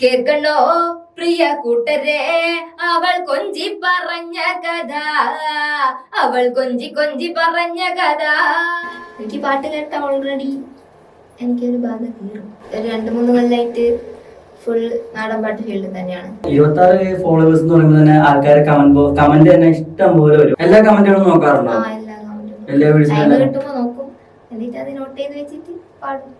കേൾക്കണോ പ്രിയ കൂട്ടരെ, അവൾ കൊഞ്ചി പറഞ്ഞ കഥ, അവൾ കൊഞ്ചി കൊഞ്ചി പറഞ്ഞ കഥ. എനിക്ക് പാട്ട് കേട്ട ഓൾറെഡി എനിക്കൊരു ബാധ തീരും. ഒരു 2-3 കൊല്ലമായിട്ട് ഫുൾ നാടൻ പാട്ട് ഫീൽഡ് തന്നെയാണ്. 26 ഫോളോവേഴ്സ് എന്ന് പറയുമ്പോൾ തന്നെ ആൾക്കാർ കമന്റ് തന്നെ ഇഷ്ടം പോലെ വരും. എല്ലാ കമന്റുകളും നോക്കാറുണ്ടോ? എല്ലാ വീഡിയോസും കിട്ടുമ്പോ നോക്കും, എന്നിട്ട് അത് നോട്ട് ചെയ്ത് വെച്ചിട്ട് പാടും.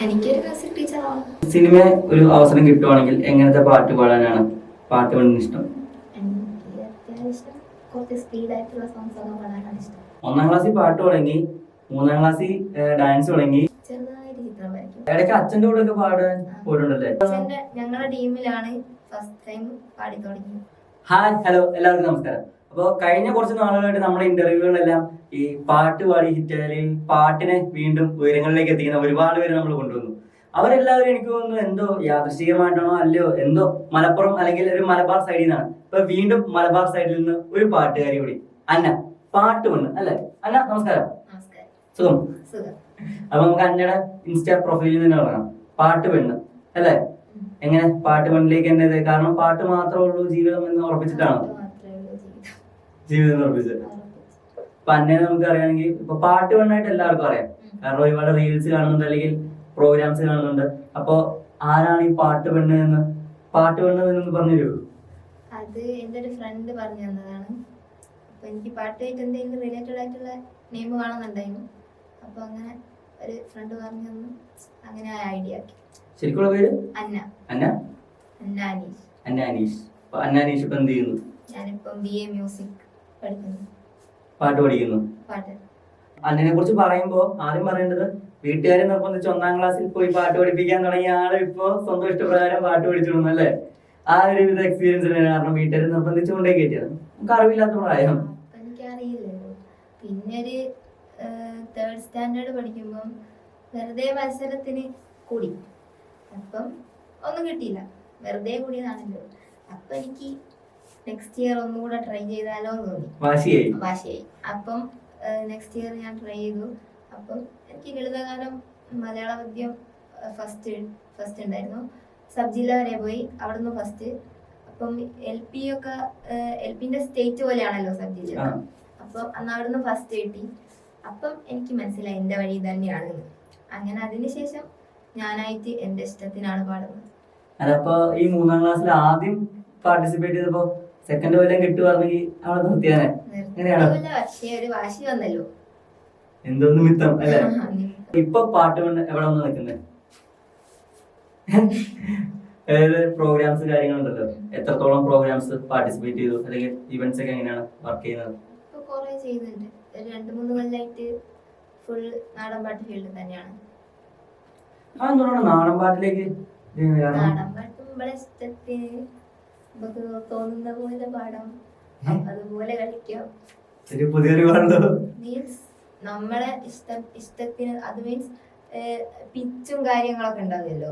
എനിക്കൊരു മ്യൂസിക് ടീച്ചറാണ്. സിനിമ ഒരു അവസരം കിട്ടുവാണെങ്കിൽ എങ്ങനത്തെ പാട്ട് പാടാനാണ് പാട്ട് കൊണ്ട് ഇഷ്ടം? ഒന്നാം ക്ലാസ്സിൽ പാട്ട് തുടങ്ങി, 3ാം ക്ലാസ്സിൽ ഡാൻസ് തുടങ്ങി, ഇടയ്ക്ക് അച്ഛന്റെ കൂടെ ഒക്കെ പാടാൻ പോയിട്ടുണ്ടല്ലേ? ഞങ്ങളുടെ ടീമിലാണ് ഫസ്റ്റ് ടൈം പാടി തുടങ്ങി. ഹായ്, ഹലോ, എല്ലാവർക്കും നമസ്കാരം. അപ്പോൾ കഴിഞ്ഞ കുറച്ച് നാളുകളായിട്ട് നമ്മുടെ ഇന്റർവ്യൂകളിലെല്ലാം ഈ പാട്ട് പാടി ഹിറ്റായാലും പാട്ടിനെ വീണ്ടും ഉയരങ്ങളിലേക്ക് എത്തിക്കുന്ന ഒരുപാട് പേര് നമ്മൾ കൊണ്ടുവന്നു. അവരെല്ലാവരും എനിക്ക് തോന്നുന്നു എന്തോ യാദൃശ്ചികമായിട്ടാണോ അല്ലയോ എന്തോ മലപ്പുറം അല്ലെങ്കിൽ ഒരു മലബാർ സൈഡിൽ നിന്നാണ്. ഇപ്പൊ വീണ്ടും മലബാർ സൈഡിൽ നിന്ന് ഒരു പാട്ടുകാരി കൂടി, അന്ന. പാട്ട് പെണ്ണ് അല്ലെ അന്ന? നമസ്കാരം. സുഖം. അപ്പൊ നമുക്ക് അന്നയുടെ ഇൻസ്റ്റാ പ്രൊഫൈലിൽ തന്നെ തുടങ്ങാം. പാട്ട് പെണ്ണ് അല്ലെ? എങ്ങനെ പാട്ട് പെണ്ണിലേക്ക് തന്നെ? കാരണം പാട്ട് മാത്രമേ ഉള്ളൂ ജീവിതം എന്ന് ഉറപ്പിച്ചിട്ടാണോ ജീവിതം ഉറപ്പിച്ചത്? അപ്പൊ അന്നയെ നമുക്ക് അറിയാമെങ്കിൽ ഇപ്പൊ പാട്ട് പെണ്ണായിട്ട് എല്ലാവർക്കും അറിയാം, കാരണം ഒരുപാട് റീൽസ് കാണുന്നുണ്ട് അല്ലെങ്കിൽ പ്രോഗ്രാംസ് കാണുന്നുണ്ട്. അപ്പൊ ആരാണ് ഈ പാട്ട് പെണ്ണ് എന്ന് പറഞ്ഞു തരുമോ? അത് എന്റെ ഒരു ഫ്രണ്ട് പറഞ്ഞു തന്നതാണ്. അപ്പൊ എനിക്ക് പാട്ടുമായിട്ട് എന്തെങ്കിലും റിലേറ്റഡ് ആയിട്ടുള്ള നെയിം കാണുന്നുണ്ടായിരുന്നു. അപ്പൊ അങ്ങനെ ഒരു ഫ്രണ്ട് പറഞ്ഞു തന്നു, അങ്ങനെ ഐഡിയ ആക്കി. ശരിക്കുള്ള പേര് അന്ന. അന്ന അനീഷ്. അനീഷ്. അനീഷ് ഇപ്പൊ എന്ത് ചെയ്യുന്നു? ഞാനിപ്പം BA മ്യൂസിക് പഠിക്കുന്നു. പാട്ട് പഠിക്കുന്നു. അന്നനെ കുറിച്ച് പറയുമ്പോ ആദ്യം പറയേണ്ടത്, വീട്ടുകാരെ നിർബന്ധിച്ച് 1ാം ക്ലാസ്സിൽ പോയി പാട്ട് പഠിപ്പിക്കാൻ തുടങ്ങിയ ആള് ഇപ്പൊ സ്വന്തം ഇഷ്ടപ്രകാരം പാട്ട് പഠിച്ചിടുന്നു അല്ലേ? ആ ഒരു വിധ എക്സ്പീരിയൻസ് തന്നെയാണ്. കാരണം വീട്ടുകാരെ നിർബന്ധിച്ചു കൊണ്ടേ കയറ്റിയത്. നമുക്ക് അറിവില്ലാത്ത പ്രായം. എനിക്കറിയില്ലല്ലോ. പിന്നെ ഒരു 3rd സ്റ്റാൻഡേർഡ് പഠിക്കുമ്പം വെറുതെ മത്സരത്തിന് കൂടി, അപ്പം ഒന്നും കിട്ടിയില്ല, വെറുതെ കൂടിയതാണല്ലോ. അപ്പൊ എനിക്ക് നെക്സ്റ്റ് ഇയർ ഒന്നുകൂടെ ട്രൈ ചെയ്താലോ എന്ന് തോന്നി, വാശിയായി. അപ്പം നെക്സ്റ്റ് ഇയർ ഞാൻ ട്രൈ ചെയ്തു. അപ്പം എനിക്ക് ലളിതഗാനം മലയാള പദ്യം ഫസ്റ്റ് ഉണ്ടായിരുന്നു. സബ് ജില്ല വരെ പോയി, അവിടുന്ന് ഫസ്റ്റ്. അപ്പം എൽപിന്റെ സ്റ്റേറ്റ് പോലെയാണല്ലോ സബ് ജില്ല. അപ്പം അന്ന് അവിടുന്ന് ഫസ്റ്റ് കിട്ടി. അപ്പം എനിക്ക് മനസ്സിലായി എന്റെ വഴി തന്നെയാണെന്ന്. അങ്ങനെ അതിനുശേഷം ഞാനായിട്ട് എന്റെ ഇഷ്ടത്തിനാണ് പാടുന്നത്. അതപ്പോ ഈ 3ാം ക്ലാസ്സിൽ ആദ്യം പാർട്ടിസിപ്പേറ്റ് ചെയ്തപ്പോ സെക്കൻഡ് കൊല്ലം കിട്ടുവാണെങ്കിൽ അവിടെ നിർത്തിയാനെ? പക്ഷേ ഒരു വാശി വന്നല്ലോ, എന്തോന്ന് മിത്തം അല്ലെ? ഇപ്പൊ പാട്ട് കൊണ്ട് എവിടെ വന്ന് നിൽക്കുന്നത്? അതായത് പ്രോഗ്രാംസ് കാര്യങ്ങളുണ്ടല്ലോ, എത്രത്തോളം പ്രോഗ്രാംസ് പാർട്ടിസിപ്പേറ്റ് ചെയ്തു, അല്ലെങ്കിൽ ഇവന്റ്സ് ഒക്കെ എങ്ങനെയാണ് വർക്ക് ചെയ്യുന്നത്? ഇപ്പൊ കുറെ ചെയ്യുന്നുണ്ട്. 2-3 കൊല്ലമായിട്ട് ഫുൾ നാടൻ പാട്ട് ഫീൽഡ് തന്നെയാണ്. എന്തുകൊണ്ടാണ് നാടൻ പാട്ടിലേക്ക്? നാടൻ പാട്ട് നമ്മളെ ഇഷ്ടത്തിന് നമുക്ക് തോന്നുന്ന പോലെ പാടാം, അതുപോലെ കളിക്കാം. മീൻസ് നമ്മളെ ഇഷ്ടത്തിന്. അത് മീൻസ് പിച്ചും കാര്യങ്ങളൊക്കെ ഉണ്ടാവുമല്ലോ.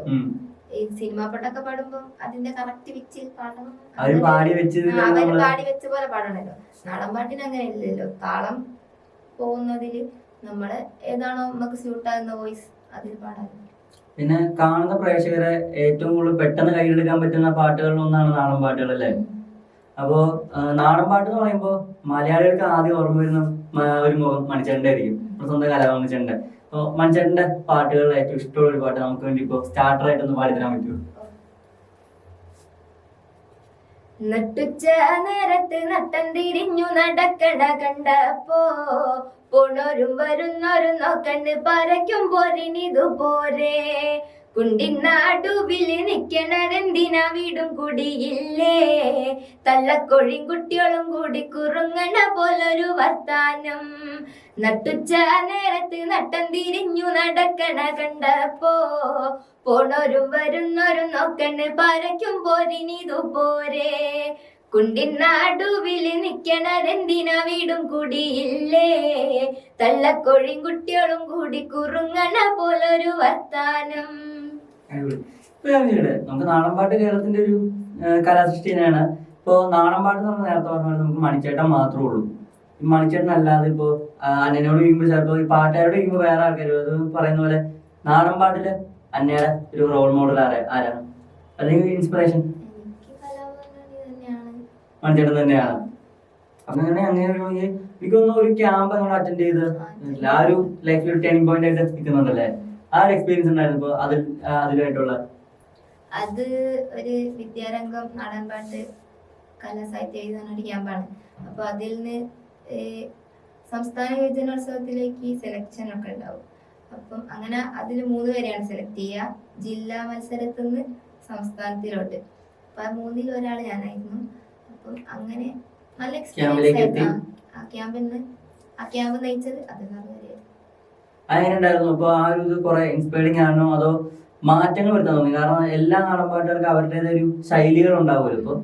ഈ സിനിമാ പാട്ടൊക്കെ പാടുമ്പോ അതിന്റെ കറക്റ്റ് പിച്ചിൽ പാടണം, അവര് പാടി വെച്ച പോലെ പാടണല്ലോ. നാടൻ പാട്ടിന് അങ്ങനെ ഇല്ലല്ലോ. താളം പോകുന്നതില് നമ്മള് ഏതാണോ നമുക്ക് സ്യൂട്ടാകുന്ന വോയിസ് അതിൽ പാടാൻ. പിന്നെ കാണുന്ന പ്രേക്ഷകരെ ഏറ്റവും കൂടുതൽ പെട്ടെന്ന് കയ്യിലെടുക്കാൻ പറ്റുന്ന പാട്ടുകളിൽ ഒന്നാണ് നാടൻ പാട്ടുകൾ അല്ലേ? അപ്പോ നാടൻ പാട്ട് എന്ന് പറയുമ്പോ മലയാളികൾക്ക് ആദ്യം ഓർമ്മ വരുന്ന ഒരു മുഖം മണിച്ചേട്ടൻ്റെ ആയിരിക്കും, സ്വന്തം കലാമണിച്ചേട്ടൻ്റെ. അപ്പൊ മണിച്ചേട്ടന്റെ പാട്ടുകളിൽ ഏറ്റവും ഇഷ്ടമുള്ള ഒരു പാട്ട് നമുക്ക് വേണ്ടി ഇപ്പൊ സ്റ്റാർട്ടറായിട്ടൊന്ന് പാടിത്തരാൻ പറ്റുമോ? നട്ടുച്ച നേരത്ത് നട്ടം തിരിഞ്ഞു നടക്കണ കണ്ടപ്പോ, പോണോരും വരുന്നോരും നോക്കണ്ട് പരയ്ക്കും പോരിനിതുപോരെ. കുണ്ടിനാടുവില് നിക്കണതെന്തിനാ വീടും കുടിയില്ലേ, തള്ളക്കൊഴിയും കുട്ടികളും കൂടി കുറുങ്ങണ പോലൊരു വർത്താനം. നട്ടുച്ച നേരത്ത് നട്ടം തിരിഞ്ഞു നടക്കണ കണ്ടപ്പോ, പോണോരും വരുന്നോരും നോക്കണ്ട് പരയ്ക്കും പോരിനിതുപോരെ. കുണ്ടിനാടുവില് നിക്കണതെന്തിനാ വീടും കുടിയില്ലേ, തള്ളക്കൊഴിയും കുട്ടികളും കൂടി കുറുങ്ങണ പോലൊരു വർത്താനം. നമുക്ക് നാടൻ പാട്ട് കേരളത്തിന്റെ ഒരു കലാസൃഷ്ടി തന്നെയാണ്. ഇപ്പൊ നാടൻ പാട്ട് എന്ന് പറഞ്ഞാൽ നേരത്തെ പറഞ്ഞ നമുക്ക് മണിച്ചേട്ടൻ മാത്രമേ ഉള്ളൂ. ഈ മണിച്ചേട്ടൻ അല്ലാതെ ഇപ്പോ അന്നനോട് ചോദിക്കുമ്പോൾ ചിലപ്പോ ഈ പാട്ടുകാരോട് ചോദിക്കുമ്പോൾ വേറെ ആൾക്കാർ അത് പറയുന്ന പോലെ നാടൻ പാട്ടില് അന്നയുടെ ഒരു റോൾ മോഡൽ ആരാണ് അല്ലെങ്കിൽ ഇൻസ്പിറേഷൻ? എനിക്ക് കലാഭവൻ തന്നെയാണ്. മണിച്ചേട്ടൻ തന്നെയാണ്. അങ്ങനെ എനിക്ക് തോന്നുന്നു ഒരു ക്യാമ്പ് നമ്മൾ അറ്റൻഡ് ചെയ്ത് ആ ഒരു ലൈഫിൽ ഒരു ടേണിംഗ് പോയിന്റ് ആയിട്ട് നിൽക്കുന്നുണ്ടല്ലേ? ആ ഒരു എക്സ്പീരിയൻസ് ഉണ്ടായിരുന്നു ഇപ്പൊ അതിലായിട്ടുള്ള? അത് ഒരു വിദ്യാരംഗം നാടൻപാട്ട് കലാസാഹിത്യ എഴുതാനൊരു ക്യാമ്പാണ്. അപ്പൊ അതിൽ നിന്ന് സംസ്ഥാന യുവജനോത്സവത്തിലേക്ക് സെലക്ഷൻ ഒക്കെ ഉണ്ടാവും. അപ്പം അങ്ങനെ അതിൽ 3 പേരെയാണ് സെലക്ട് ചെയ്യുക. ജില്ലാ മത്സരത്തിൽ നിന്ന് സംസ്ഥാനത്തിലോട്ട്. അപ്പൊ ആ 3-ൽ ഒരാൾ ഞാനായിരുന്നു. അപ്പം അങ്ങനെ നല്ല എക്സ്പീരിയൻസ് ആയിരുന്നു ആ ക്യാമ്പ് നയിച്ചത്. അങ്ങനെ ഉണ്ടായിരുന്നു. അപ്പൊ ആ ഒരു ഇത് കുറെ ഇൻസ്പയറിംഗ് ആണോ അതോ മാറ്റങ്ങൾ വരുത്താൻ തോന്നി? കാരണം എല്ലാ നാടൻ പാട്ടുകാർക്ക് അവരുടേതായ ഒരു ശൈലികൾ ഉണ്ടാവുമല്ലോ. ഇപ്പൊ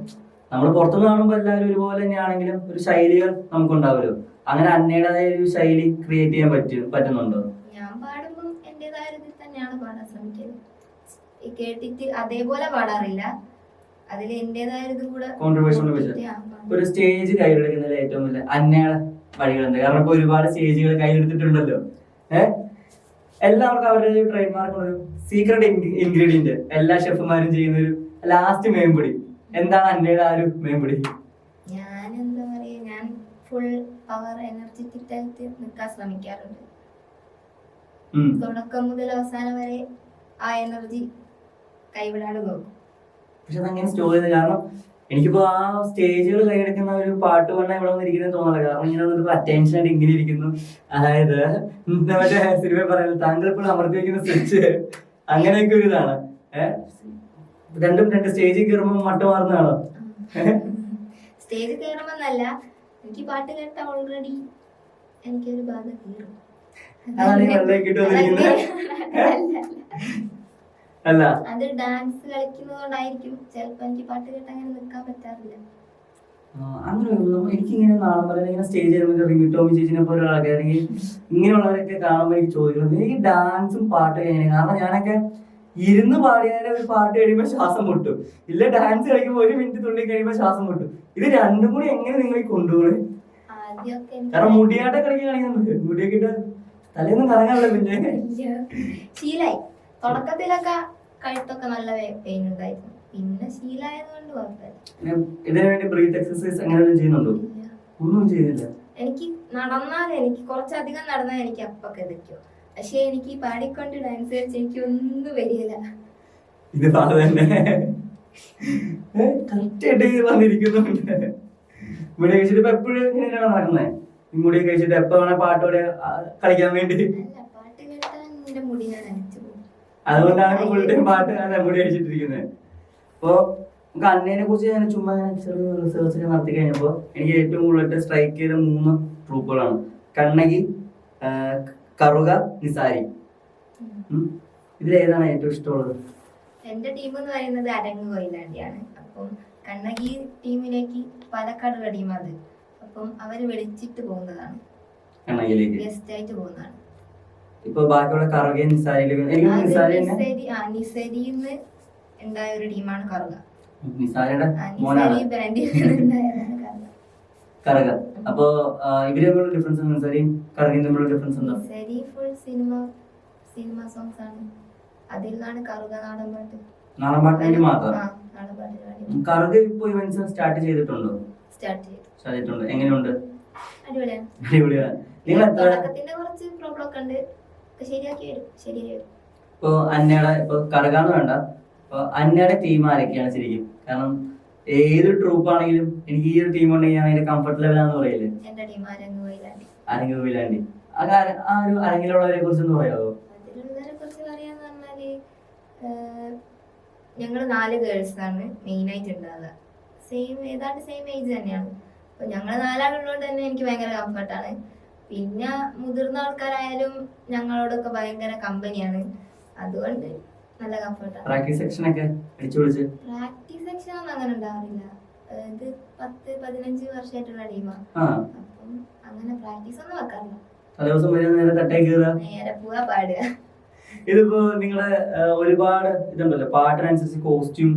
നമ്മൾ പുറത്തുനിന്ന് കാണുമ്പോൾ എല്ലാവരും ഒരുപോലെ തന്നെയാണെങ്കിലും ഒരു ശൈലികൾ നമുക്കുണ്ടാവുമല്ലോ. അങ്ങനെ അന്നയുടേതായ ഒരു ശൈലി ക്രിയേറ്റ് ചെയ്യാൻ പറ്റുന്നുണ്ടോ? ഞാൻ പാടുമ്പോൾ എന്റേതായ രീതിയിൽ തന്നെയാണ് പാടാൻ ശ്രമിക്കുന്നത്. കേട്ടിട്ട് അതേപോലെ പാടാറില്ല, അതിൽ എന്റേതായ ഇത് കൂടെ കോൺട്രിബ്യൂഷൻ. ഒരു സ്റ്റേജ് കയ്യിലെടുക്കുന്നതിൽ ഏറ്റവും വലിയ അന്നയുടെ വഴികളുണ്ട്. കാരണം ഇപ്പൊ ഒരുപാട് സ്റ്റേജുകൾ കയ്യിലെടുത്തിട്ടുണ്ടല്ലോ. എല്ലാവർക്കും അവരുടെ ട്രേഡ് മാർക്ക് ഒരു സീക്രട്ട് ഇൻഗ്രീഡിയന്റ് എല്ലാ ഷെഫുമാരും ചെയ്യുന്ന ഒരു ലാസ്റ്റ് മേമ്പൊടി. എന്താണ് അന്നയുടെ ആ ഒരു മേമ്പൊടി? ഞാൻ എന്താ പറയാ, ഞാൻ ഫുൾ പവർ എനർജറ്റിക് ആയിട്ട് നിൽക്കാൻ ശ്രമിക്കാറുണ്ട്. തുടക്കം മുതൽ അവസാനം വരെ ആ എനർജി കൈവിടാതെ നോക്കും. പക്ഷെ അതങ്ങനെ സ്റ്റോർ ചെയ്ത്, കാരണം എനിക്കിപ്പോ ആ സ്റ്റേജുകൾ കൈയെടുക്കുന്ന ഒരു പാട്ട് പറഞ്ഞാൽ ഇവിടെ വന്നിരിക്കുന്നത് തോന്നില്ല. കാരണം ഇങ്ങനെ വന്നിട്ട് അറ്റൻഷൻ ആയിട്ട് ഇങ്ങനെ ഇരിക്കുന്നു. അതായത് മറ്റേ സിനിമ പറയുന്നത് താങ്കൾ ഇപ്പോൾ അമർത്തി വയ്ക്കുന്ന സ്വിച്ച്, അങ്ങനെയൊക്കെ ഒരു ഇതാണ്. രണ്ടും സ്റ്റേജിൽ കയറുമ്പോൾ മട്ട മാറുന്നതാണോ? സ്റ്റേജിൽ കയറുമ്പോന്നല്ല, എനിക്ക് പാട്ട് കേട്ട ഓൾറെഡി എനിക്കൊരു ബാധ കയറും. അല്ല, അത് ഡാൻസ് കളിക്കുന്നതുകൊണ്ടായിരിക്കും ചിലപ്പോ എനിക്ക് പാട്ട് കേട്ട് അങ്ങനെ നിൽക്കാൻ പറ്റാറില്ല. അങ്ങനെ എനിക്കിങ്ങനെ നാളെ ഇങ്ങനെ സ്റ്റേജ് ചെയ്യുമ്പോൾ ടോമി ചേച്ചിനെ പോലെ ആൾക്കാരെങ്കിൽ ഇങ്ങനെയുള്ളവരൊക്കെ കാണുമ്പോൾ എനിക്ക് ചോദിക്കുന്നത് എനിക്ക് ഡാൻസും പാട്ടും എങ്ങനെയാണ്? കാരണം ഞാനൊക്കെ ഇരുന്ന് പാടിയാലും ഒരു പാട്ട് കഴിയുമ്പോൾ ശ്വാസം മുട്ടും, ഇല്ല ഡാൻസ് കളിക്കുമ്പോൾ 1 മിനിറ്റ് തുള്ളി കഴിയുമ്പോൾ ശ്വാസം മുട്ടും. ഇത് രണ്ടും കൂടി എങ്ങനെ നിങ്ങൾ കൊണ്ടുപോകണേ? കാരണം മുടിയാട്ടം കളിക്കാൻ കളിക്കുന്നുണ്ട്, മുടിയൊക്കെ ഇട്ട് തലേന്നും കറങ്ങാറില്ല. പിന്നെ ശീലായി. തുടക്കത്തിലൊക്കെ കഴുത്തൊക്കെ നല്ല പെയിൻ ഉണ്ടായിരുന്നു, പിന്നെ ശീലായതുകൊണ്ട് കുഴപ്പമില്ല. ഇതിനു വേണ്ടി ബ്രീത്ത് എക്സസൈസ് അങ്ങനെ ചെയ്യുന്നുണ്ടോ? ഒന്നും ചെയ്യുന്നില്ല. എനിക്ക് കുറച്ചധികം നടന്നാൽ എനിക്ക് അപ്പൊക്കെ എതിക്കും. പക്ഷെ എനിക്ക് പാടിക്കൊണ്ട് ഡാൻസ് കളിച്ച് എനിക്ക് ഒന്നും വരില്ല. ഇത് തന്നെ കറക്റ്റ് ആയിട്ട് വന്നിരിക്കുന്നുണ്ട്. മുടി കഴിച്ചിട്ട് ഇപ്പൊ എപ്പോഴും ഇങ്ങനെയാണ് നടക്കുന്നത്? മുടി കഴിച്ചിട്ട് എപ്പോ വേണേ പാട്ടോടെ കളിക്കാൻ വേണ്ടി? പാട്ട് കേട്ടാൽ എന്റെ മുടി ഞാൻ അനച്ചു പോകും. അതുകൊണ്ടാണ് ഫുൾ ടൈം പാട്ട് മുടി കഴിച്ചിട്ടിരിക്കുന്നത്. അപ്പൊ നമുക്ക് അന്നേനെ കുറിച്ച് ഞാൻ ചുമ്മാ ചെറിയ റിസർച്ച് നടത്തി കഴിഞ്ഞപ്പോ എനിക്ക് ഏറ്റവും കൂടുതൽ സ്ട്രൈക്ക് ചെയ്ത 3 ട്രൂപ്പുകളാണ്: കണ്ണകി, കറുക, നിസാരി. ഇതിലേതാണ് ഏറ്റവും ഇഷ്ടമുള്ളത്? എന്റെ ടീം എന്ന് പറയുന്നത് അരങ്ങ് കൊയിലാണ്ടിയാണ്. അപ്പം കണ്ണകി ടീമിലേക്ക് പാലക്കാടുള്ള ടീം അത്. അപ്പം അവര് വിളിച്ചിട്ട് പോകുന്നതാണ്, കണ്ണകിയിലേക്ക് ഗസ്റ്റ് ആയിട്ട് പോകുന്നതാണ്. ഇപ്പൊ ബാക്കിയുള്ള കറുകയും നിസാരിയിലും നിസരിന്ന് ഉണ്ടായ ഒരു ടീമാണ് കറുക. നിസാരിയുടെ മോനാണ് കറുക. അപ്പൊ ഇവര് തമ്മിലുള്ള ഡിഫറൻസ്, നിസാരിയും കറുകയും തമ്മിലുള്ള ഡിഫറൻസ് എന്താ? നിസാരി ഫുൾ സിനിമ സോങ്സ് ആണ്, അതിലാണ് കറുക നാടൻ പാട്ട്. നാടൻ പാട്ടിന് മാത്രം. കറുക ഇപ്പൊ ഇവന്റ്സ് സ്റ്റാർട്ട് ചെയ്തിട്ടുണ്ടോ? സ്റ്റാർട്ട് ചെയ്തിട്ടുണ്ട്. എങ്ങനെയുണ്ട്? അടിപൊളിയാണ്. നിങ്ങൾ തുടക്കത്തിന്റെ കുറച്ച് പ്രോബ്ലം ഒക്കെ ഉണ്ട്, ശരിയാക്കി വരും. ഇപ്പൊ അന്നയുടെ ഇപ്പൊ കറുകാന്ന് വേണ്ട, ഇപ്പൊ അന്നയുടെ ടീം ആരൊക്കെയാണ് ശരിക്കും? കാരണം ഏതൊരു ട്രൂപ്പ് ആണെങ്കിലും എനിക്ക് ഈ ഒരു ടീം ഉണ്ടെങ്കിൽ ഞാൻ അതിന്റെ കംഫർട്ട് ലെവലാന്ന് പറയില്ലേ? എന്റെ ടീം അരങ്ങ് കൊയിലാണ്ടി. ആ ഒരു അരങ്ങിലുള്ളവരെ കുറിച്ച് ഒന്ന് പറയാമോ? അതിലുള്ളവരെ കുറിച്ച് പറയാന്ന് പറഞ്ഞാല്, ഞങ്ങള് 4 ഗേൾസ് ആണ് മെയിൻ ആയിട്ട് ഉണ്ടാവുക. ഏതാണ്ട് സെയിം ഏജ് തന്നെയാണ്. അപ്പൊ ഞങ്ങള് 4 ആളുള്ളതുകൊണ്ട് തന്നെ എനിക്ക് ഭയങ്കര കംഫർട്ടാണ്. പിന്നെ മുതിർന്ന ആൾക്കാരായാലും ഞങ്ങളോടൊക്കെ ഭയങ്കര കമ്പനിയാണ്, അതുകൊണ്ട് നല്ല കംഫർട്ടാണ്. പ്രാക്ടീസ് സെക്ഷൻ ഒന്നും അങ്ങനെ ഉണ്ടാവാറില്ല. ഇത് 10-15 വർഷമായിട്ടുള്ള ടീമാണ്. അപ്പം അങ്ങനെ പ്രാക്ടീസ് ഒന്നും വെക്കാറില്ല. നേരെ പോവാ പാടുക. ഇതിപ്പോ നിങ്ങളെ ഒരുപാട് ഇതുണ്ടല്ലോ പാട്ടിനനുസരിച്ച് കോസ്റ്റ്യൂം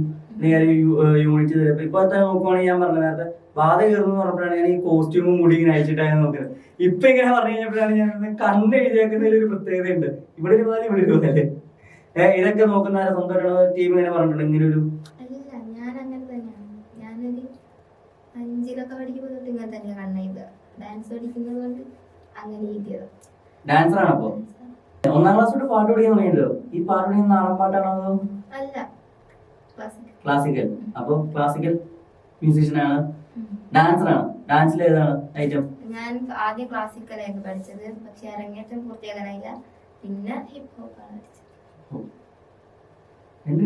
യൂണിറ്റ്. ഇപ്പൊ നോക്കുവാണെങ്കിൽ ഞാൻ പറഞ്ഞ നേരത്തെ ബാധ കയറുന്നു പറഞ്ഞപ്പോഴാണ് ഞാൻ ഈ കോസ്റ്റ്യൂമും മുടി ഇങ്ങനെ അയച്ചിട്ടാണ് നോക്കുന്നത്. ഇപ്പൊ ഇങ്ങനെ പറഞ്ഞു കഴിഞ്ഞപ്പോഴാണ് ഞാൻ കണ്ണ് എഴുതിയാക്കുന്നതിൽ ഒരു പ്രത്യേകതയുണ്ട്. ഇവിടെ ഒരു പോലെ ഇവിടെ ഒരു പോലെ. ഇതൊക്കെ നോക്കുന്ന സ്വന്തമായിട്ടുള്ള ടീം ഇങ്ങനെ പറഞ്ഞിട്ടുണ്ട് ഇങ്ങനെ ഒരു. അല്ല, ഞാൻ അങ്ങനെ തന്നെയാണ്. ഞാനൊരു 5-ലൊക്കെ പഠിക്കുമ്പോൾ തൊട്ട് ഇങ്ങനെ തന്നെയാണ് കണ്ണെഴുതുക. ഡാൻസ് പഠിക്കുന്നത് കൊണ്ട് അങ്ങനെ എഴുതിയത്. ഡാൻസർ ആണ് അപ്പൊ 1ാം ക്ലാസ് തൊട്ട് പാട്ട് പഠിക്കാൻ തുടങ്ങിയല്ലോ. ഈ പാട്ട് പഠിക്കുന്ന നാടൻ പാട്ടാണോ അതോ അല്ല, ക്ലാസിക്കൽ. ക്ലാസിക്കൽ? അപ്പൊ ക്ലാസിക്കൽ മ്യൂസീഷ്യൻ ആണ്, ഡാൻസർ ആണ്. ഡാൻസിൽ ഏതാണ് ഐറ്റം? ഞാൻ ആദ്യം ക്ലാസിക്കലായിരുന്നു പഠിച്ചത്, പക്ഷെ അരങ്ങേറ്റം പൂർത്തിയാക്കാനായില്ല. പിന്നെ ഹിപ്പ് ഹോപ്പ് ആണ് പഠിച്ചത്.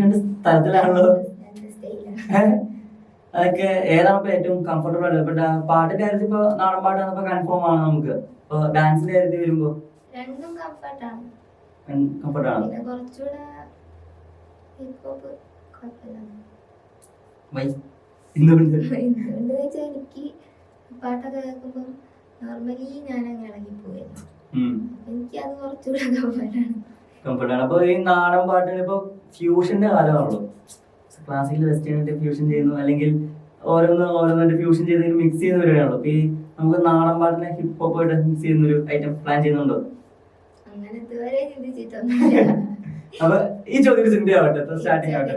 രണ്ട് സ്ഥലത്തിലാണല്ലോ. രണ്ട് സ്റ്റൈലാണ്. അതൊക്കെ ഏതാണ് ഇപ്പൊ ഏറ്റവും കംഫർട്ടബിൾ ആയിട്ട്? ഇപ്പൊ പാട്ടിന്റെ കാര്യത്തിൽ ഇപ്പൊ നാടൻ പാട്ടാണ് കൺഫേം ആണ് നമുക്ക്. ഇപ്പൊ ഡാൻസിന്റെ കാര്യത്തിൽ വരുമ്പോ രണ്ടും കംഫർട്ടാണ്. കംഫർട്ടാണ്. പിന്നെ കുറച്ചുകൂടെ ഹിപ്പ് ഹോപ്പ് കുഴപ്പമില്ല. എന്തുകൊണ്ടെന്ന് വെച്ചാൽ എനിക്ക് പാട്ടൊക്കെ കേൾക്കുമ്പോൾ നോർമലി ഞാൻ അങ്ങനെ ഇളകിപ്പോയിരുന്നു. എനിക്ക് അത് കുറച്ചുകൂടെ കംഫർട്ടാണ്. അപ്പൊ ഈ നാടൻ പാട്ടിന് ഇപ്പൊ ഫ്യൂഷന്റെ കാലമാണല്ലോ. ക്ലാസിക്കൽ വെസ്റ്റേൺ ആയിട്ട് ഫ്യൂഷൻ ചെയ്യുന്നു, അല്ലെങ്കിൽ ഓരോന്നായിട്ട് ഫ്യൂഷൻ ചെയ്ത് മിക്സ് ചെയ്യുന്ന പരിപാടിയാണല്ലോ. അപ്പൊ ഈ നമുക്ക് നാടൻ പാട്ടിനെ ഹിപ്പ് ഹോപ്പ് ആയിട്ട് മിക്സ് ചെയ്യുന്ന ഒരു ഐറ്റം പ്ലാൻ ചെയ്യുന്നുണ്ടോ? അങ്ങനെ ഇതുവരെ ചിന്തിച്ചിട്ടൊന്നുമില്ല. അപ്പൊ ഈ ചോദ്യം ചിന്തയാവട്ടെ, സ്റ്റാർട്ടിങ് ആവട്ടെ,